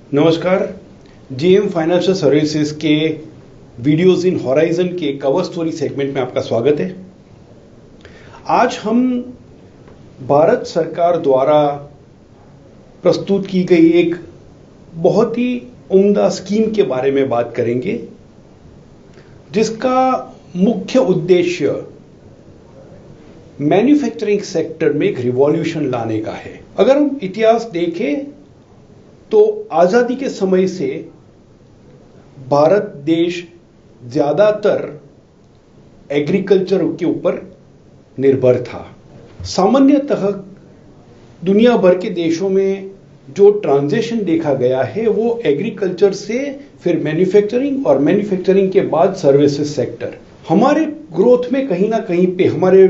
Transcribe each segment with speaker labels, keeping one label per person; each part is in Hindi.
Speaker 1: नमस्कार। जेएम फाइनेंशियल सर्विसेज के वीडियोस इन हॉराइजन के कवर स्टोरी सेगमेंट में आपका स्वागत है। आज हम भारत सरकार द्वारा प्रस्तुत की गई एक बहुत ही उम्दा स्कीम के बारे में बात करेंगे, जिसका मुख्य उद्देश्य मैन्युफैक्चरिंग सेक्टर में एक रिवॉल्यूशन लाने का है। अगर हम इतिहास देखें तो आजादी के समय से भारत देश ज्यादातर एग्रीकल्चर के ऊपर निर्भर था। सामान्यतः दुनिया भर के देशों में जो ट्रांजिशन देखा गया है वो एग्रीकल्चर से फिर मैन्युफैक्चरिंग और मैन्युफैक्चरिंग के बाद सर्विसेज सेक्टर। हमारे ग्रोथ में कहीं ना कहीं पे, हमारे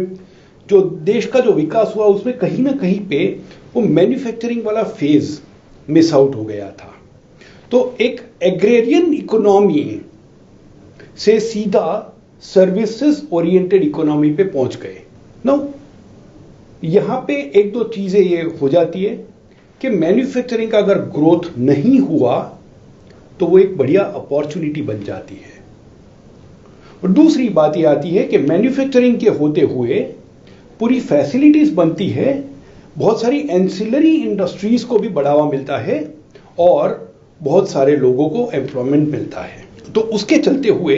Speaker 1: जो देश का जो विकास हुआ उसमें कहीं ना कहीं पे वो मैन्युफैक्चरिंग वाला फेज मिस आउट हो गया था। तो एक एग्रेरियन इकोनॉमी से सीधा सर्विसेज ओरिएंटेड इकोनॉमी पे पहुंच गए। नाउ यहां पे एक दो चीजें ये हो जाती है कि मैन्युफैक्चरिंग का अगर ग्रोथ नहीं हुआ तो वो एक बढ़िया अपॉर्चुनिटी बन जाती है। और दूसरी बात ये आती है कि मैन्युफैक्चरिंग के होते हुए पूरी फैसिलिटीज बनती है, बहुत सारी एंसिलरी इंडस्ट्रीज को भी बढ़ावा मिलता है और बहुत सारे लोगों को एम्प्लॉयमेंट मिलता है। तो उसके चलते हुए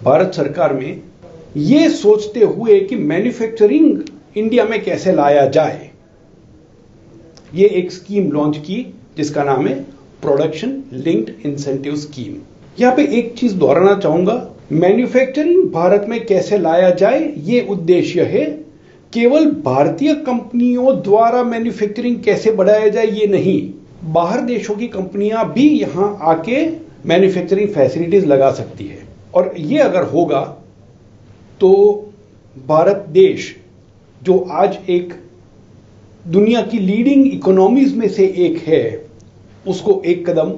Speaker 1: भारत सरकार में ये सोचते हुए कि मैन्युफैक्चरिंग इंडिया में कैसे लाया जाए, ये एक स्कीम लॉन्च की जिसका नाम है प्रोडक्शन लिंक्ड इंसेंटिव स्कीम। यहां पे एक चीज दोहराना चाहूंगा, मैन्युफैक्चरिंग भारत में कैसे लाया जाए ये उद्देश्य है। केवल भारतीय कंपनियों द्वारा मैन्युफैक्चरिंग कैसे बढ़ाया जाए ये नहीं, बाहर देशों की कंपनियां भी यहां आके मैन्युफैक्चरिंग फैसिलिटीज लगा सकती है। और ये अगर होगा तो भारत देश जो आज एक दुनिया की लीडिंग इकोनॉमीज में से एक है, उसको एक कदम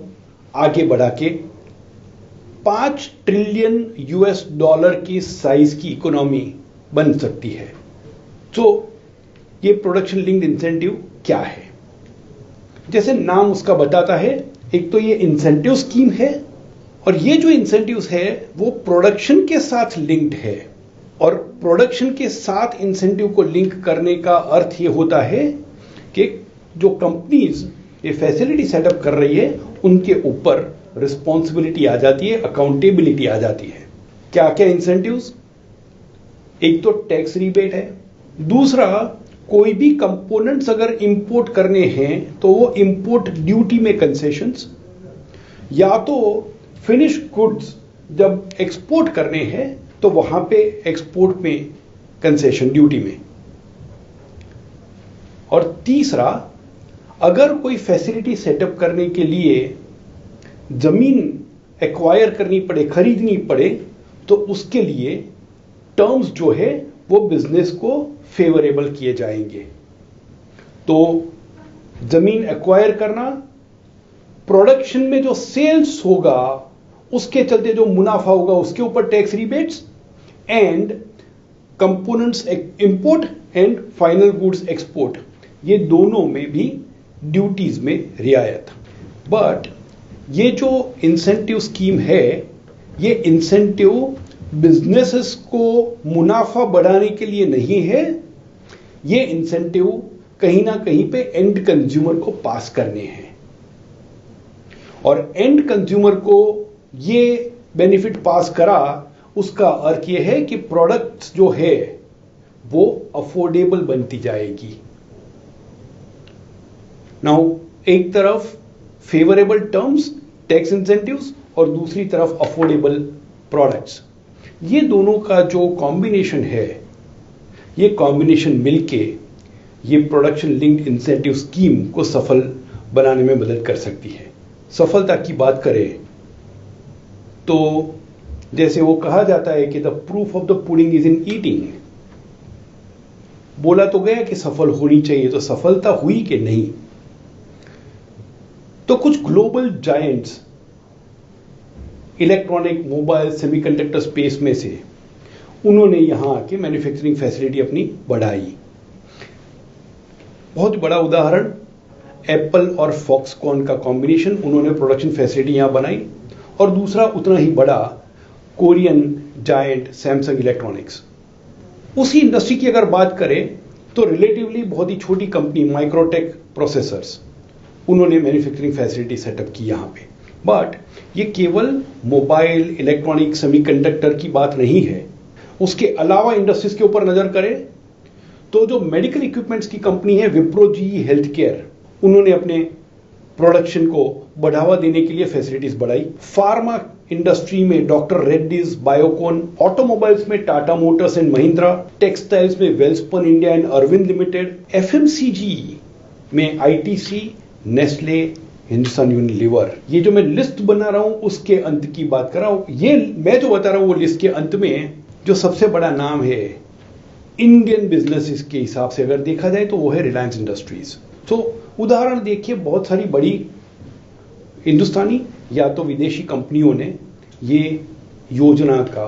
Speaker 1: आगे बढ़ा के 5 ट्रिलियन यूएस डॉलर की साइज की इकोनॉमी बन सकती है। तो ये प्रोडक्शन लिंक्ड इंसेंटिव क्या है? जैसे नाम उसका बताता है, एक तो ये इंसेंटिव स्कीम है और ये जो इंसेंटिव्स है वो प्रोडक्शन के साथ लिंक्ड है। और प्रोडक्शन के साथ इंसेंटिव को लिंक करने का अर्थ ये होता है कि जो कंपनीज ये फैसिलिटी सेटअप कर रही है उनके ऊपर रिस्पॉन्सिबिलिटी आ जाती है, अकाउंटेबिलिटी आ जाती है। क्या क्या इंसेंटिव्स? एक तो टैक्स रिबेट है, दूसरा कोई भी कंपोनेंट्स अगर इंपोर्ट करने हैं तो वो इंपोर्ट ड्यूटी में कंसेशंस, या तो फिनिश गुड्स जब एक्सपोर्ट करने हैं तो वहां पे एक्सपोर्ट में कंसेशन ड्यूटी में। और तीसरा, अगर कोई फैसिलिटी सेटअप करने के लिए जमीन एक्वायर करनी पड़े, खरीदनी पड़े, तो उसके लिए टर्म्स जो है वो बिजनेस को फेवरेबल किए जाएंगे। तो जमीन एक्वायर करना, प्रोडक्शन में जो सेल्स होगा उसके चलते जो मुनाफा होगा उसके ऊपर tax rebates, and components import and final goods export, ये दोनों में भी ड्यूटीज में रियायत। बट ये जो इंसेंटिव स्कीम है, ये इंसेंटिव बिजनेसेस को मुनाफा बढ़ाने के लिए नहीं है, ये इंसेंटिव कहीं ना कहीं पे एंड कंज्यूमर को पास करने हैं। और एंड कंज्यूमर को ये बेनिफिट पास करा, उसका अर्थ ये है कि प्रोडक्ट्स जो है वो अफोर्डेबल बनती जाएगी। नाउ एक तरफ फेवरेबल टर्म्स, टैक्स इंसेंटिव्स, और दूसरी तरफ अफोर्डेबल प्रोडक्ट्स, ये दोनों का जो कॉम्बिनेशन है, ये कॉम्बिनेशन मिलके ये प्रोडक्शन लिंक्ड इंसेंटिव स्कीम को सफल बनाने में मदद कर सकती है। सफलता की बात करें तो जैसे वो कहा जाता है कि the proof of the pudding is in eating. बोला तो गया कि सफल होनी चाहिए, तो सफलता हुई कि नहीं? तो कुछ global giants electronic, mobile, semiconductor space में से उन्होंने यहां आके मैन्युफैक्चरिंग फैसिलिटी अपनी बढ़ाई। बहुत बड़ा उदाहरण एप्पल और फॉक्सकॉन का कॉम्बिनेशन, उन्होंने प्रोडक्शन फैसिलिटी यहां बनाई। और दूसरा उतना ही बड़ा कोरियन जायंट सैमसंग इलेक्ट्रॉनिक्स। उसी इंडस्ट्री की अगर बात करें तो रिलेटिवली बहुत ही छोटी कंपनी माइक्रोटेक प्रोसेसर्स, उन्होंने मैन्युफैक्चरिंग फैसिलिटी सेटअप की यहां पे। बट ये केवल मोबाइल इलेक्ट्रॉनिक सेमीकंडक्टर की बात नहीं है। उसके अलावा इंडस्ट्रीज के ऊपर नजर करें तो जो मेडिकल इक्विपमेंट्स की कंपनी है विप्रो जी हेल्थ केयर, उन्होंने अपने प्रोडक्शन को बढ़ावा देने के लिए फैसिलिटीज बढ़ाई। फार्मा इंडस्ट्री में डॉक्टर रेड्डीज बायोकॉन, ऑटोमोबाइल्स में Tata motors and Mahindra, textiles में Welspun India and Arvind limited, FMCG में आईटीसी, नेस्ले, हिंदुस्तान यूनिलीवर। ये जो मैं लिस्ट बना रहा हूं उसके अंत की बात कर रहा हूं। ये मैं जो बता रहा हूं वो लिस्ट के अंत में जो सबसे बड़ा नाम है इंडियन बिजनेस के हिसाब से अगर देखा जाए तो वो है रिलायंस इंडस्ट्रीज। तो उदाहरण देखिए, बहुत सारी बड़ी हिंदुस्तानी या तो विदेशी कंपनियों ने ये योजना का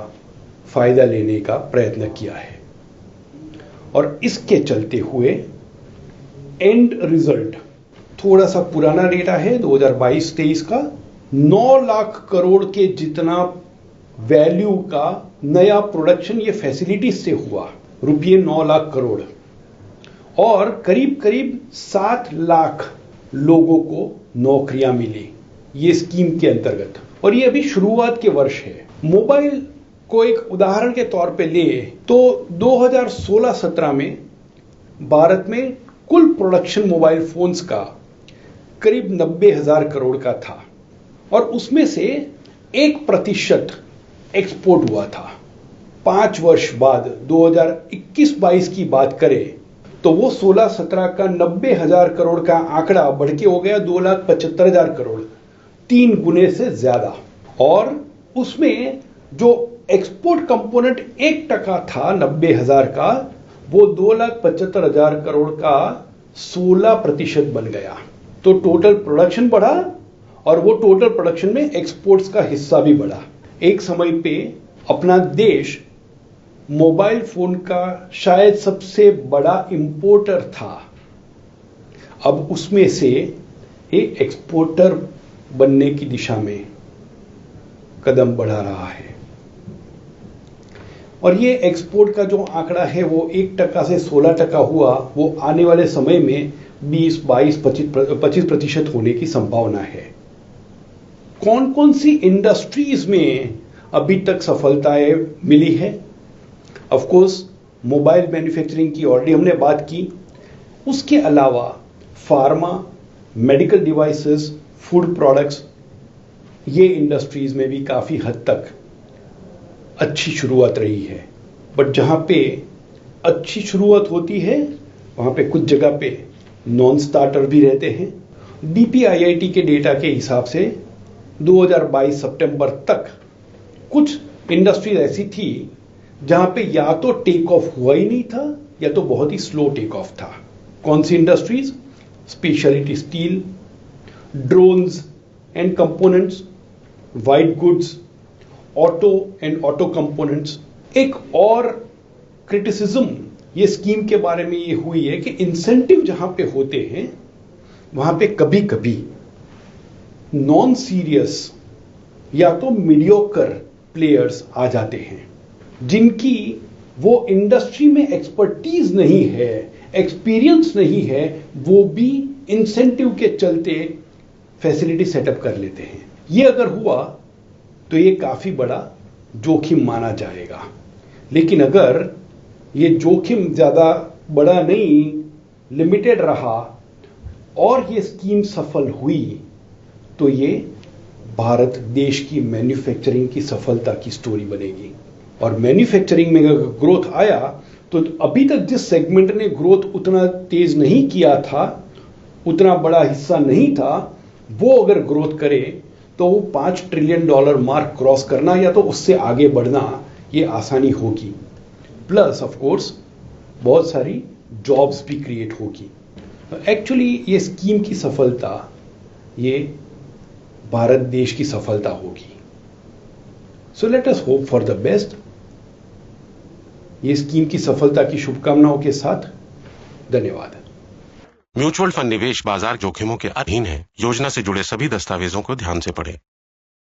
Speaker 1: फायदा लेने का प्रयत्न किया है। और इसके चलते हुए एंड रिजल्ट थोड़ा सा पुराना डेटा है 2022-23 का, 9 लाख करोड़ के जितना वैल्यू का नया प्रोडक्शन ये फैसिलिटीज से हुआ, रुपये 9 लाख करोड़। और करीब करीब 7 लाख लोगों को नौकरियां मिली ये स्कीम के अंतर्गत। और ये अभी शुरुआत के वर्ष है। मोबाइल को एक उदाहरण के तौर पे ले तो 2016-17 में भारत में कुल प्रोडक्शन मोबाइल फोन्स का करीब 90,000 करोड़ का था और उसमें से 1% एक्सपोर्ट हुआ था। 5 वर्ष बाद 2021-22 की बात करें तो वो 16-17 का 90,000 करोड़ का आंकड़ा बढ़ के हो गया 2,75,000 करोड़, 3 गुने से ज्यादा। और उसमें जो एक्सपोर्ट कंपोनेंट 1% था 90,000 का, वो 2,75,000 करोड़ का 16% बन गया। तो टोटल प्रोडक्शन बढ़ा और वो टोटल प्रोडक्शन में एक्सपोर्ट्स का हिस्सा भी बढ़ा। एक समय पे अपना देश मोबाइल फोन का शायद सबसे बड़ा इंपोर्टर था, अब उसमें से एक एक्सपोर्टर बनने की दिशा में कदम बढ़ा रहा है। और ये एक्सपोर्ट का जो आंकड़ा है वो 1% से 16% हुआ, वो आने वाले समय में 20, 22, 25% होने की संभावना है। कौन कौन सी इंडस्ट्रीज में अभी तक सफलताएं मिली है? ऑफ कोर्स मोबाइल मैन्युफैक्चरिंग की ऑलरेडी हमने बात की। उसके अलावा pharma, medical devices, food products, ये इंडस्ट्रीज में भी काफी हद तक अच्छी शुरुआत रही है। बट जहां पे अच्छी शुरुआत होती है वहां पे कुछ जगह पे नॉन स्टार्टर भी रहते हैं। डीपीआईआईटी के डेटा के हिसाब से 2022 सितंबर तक कुछ इंडस्ट्रीज ऐसी थी जहां पे या तो टेक ऑफ हुआ ही नहीं था या तो बहुत ही स्लो टेक ऑफ था। कौन सी industries? Speciality steel, drones and components, white goods, auto and auto components. एक और क्रिटिसिज्म ये स्कीम के बारे में ये हुई है कि इंसेंटिव जहां पे होते हैं वहां पे कभी कभी नॉन सीरियस या तो मीडियोकर प्लेयर्स आ जाते हैं जिनकी वो इंडस्ट्री में एक्सपर्टीज नहीं है, एक्सपीरियंस नहीं है, वो भी इंसेंटिव के चलते फैसिलिटी सेटअप कर लेते हैं। ये अगर हुआ तो ये काफी बड़ा जोखिम माना जाएगा। लेकिन अगर ये जोखिम ज्यादा बड़ा नहीं, लिमिटेड रहा और ये स्कीम सफल हुई तो ये भारत देश की मैन्युफैक्चरिंग की सफलता की स्टोरी बनेगी। और मैन्युफैक्चरिंग में अगर ग्रोथ आया तो अभी तक जिस सेगमेंट ने ग्रोथ उतना तेज नहीं किया था, उतना बड़ा हिस्सा नहीं था, वो अगर ग्रोथ करे तो वो $5 ट्रिलियन मार्क क्रॉस करना या तो उससे आगे बढ़ना ये आसानी होगी। प्लस ऑफ कोर्स बहुत सारी जॉब्स भी क्रिएट होगी। एक्चुअली ये स्कीम की सफलता ये भारत देश की सफलता होगी। So let us hope for the best. ये स्कीम की सफलता की शुभकामनाओं के साथ धन्यवाद।
Speaker 2: म्यूचुअल फंड निवेश बाजार जोखिमों के अधीन है। योजना से जुड़े सभी दस्तावेजों को ध्यान से पढ़ें।